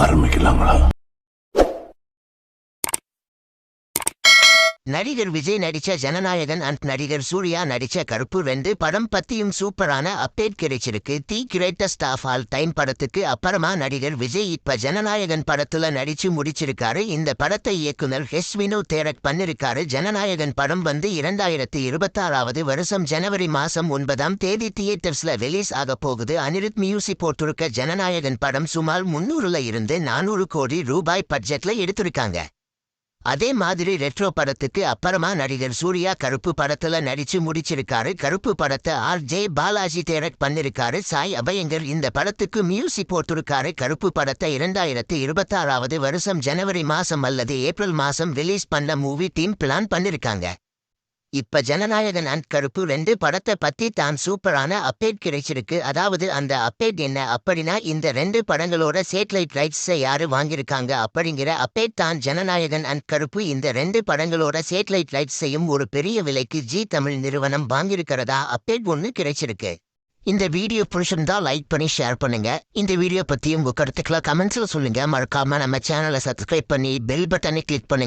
ஆரம்பிக்கலாங்களா? நடிகர் விஜய் நடிச்ச ஜனநாயகன் அண்ட் நடிகர் சூர்யா நடிச்ச கருப்பு 2 படம் பத்தியும் சூப்பரான அப்டேட் கிடைச்சிருக்கு. The greatest of all time படத்துக்கு அப்புறமா நடிகர் விஜய் இப்ப ஜனநாயகன் படத்துல நடிச்சு முடிச்சிருக்காரு. இந்த படத்தை இயக்குனர் எஸ் வினோத் டைரக்ட் பண்ணிருக்காரு. ஜனநாயகன் படம் 2026 வருஷம் ஜனவரி மாசம் 9ஆம் தேதி தியேட்டர்ஸ்ல ரிலீஸ் ஆக போகுது. அனிருத் மியூசிக் போட்டிருக்க ஜனநாயகன் படம் சுமார் 300ல இருந்து 400 கோடி ரூபாய் பட்ஜெட்ல எடுத்திருக்காங்க. அதே மாதிரி ரெட்ரோ படத்துக்கு அப்புறமா நடிகர் சூர்யா கருப்பு படத்துல நடிச்சு முடிச்சிருக்காரு. கருப்பு படத்தை ஆர்.ஜே. பாலாஜி டைரக்ட் பண்ணிருக்காரு. சாய் அபயங்கர் இந்த படத்துக்கு மியூசிக் போட்டிருக்காரு. கருப்பு படத்தை 2026 வருஷம் ஜனவரி மாசம் அல்லது ஏப்ரல் மாசம் ரிலீஸ் பண்ண மூவி டீம் பிளான் பண்ணிருக்காங்க. இப்ப ஜனநாயகன் அண்ட் கருப்பு 2 படத்தை பத்தி தான் சூப்பரான அப்டேட் கிடைச்சிருக்கு. அதாவது அந்த அப்டேட் என்ன அப்படின்னா, இந்த 2 படங்களோட சேட்டலைட் ரைட்ஸை யாரு வாங்கியிருக்காங்க அப்படிங்கிற அப்டேட் தான். ஜனநாயகன் அண்ட் கருப்பு இந்த 2 படங்களோட சேட்டலைட் ரைட்ஸையும் ஒரு பெரிய விலைக்கு ஜி தமிழ் நிறுவனம் வாங்கியிருக்கிறதா அப்டேட் ஒன்று கிடைச்சிருக்கு. இந்த வீடியோ பிடிச்சிருந்தா லைக் பண்ணி ஷேர் பண்ணுங்க. இந்த வீடியோ பத்தி உங்க கருத்துக்களை கமெண்ட்ஸ்ல சொல்லுங்க. மறக்காம நம்ம சேனலை சப்ஸ்கிரைப் பண்ணி பெல் பட்டனை கிளிக் பண்ணுங்க.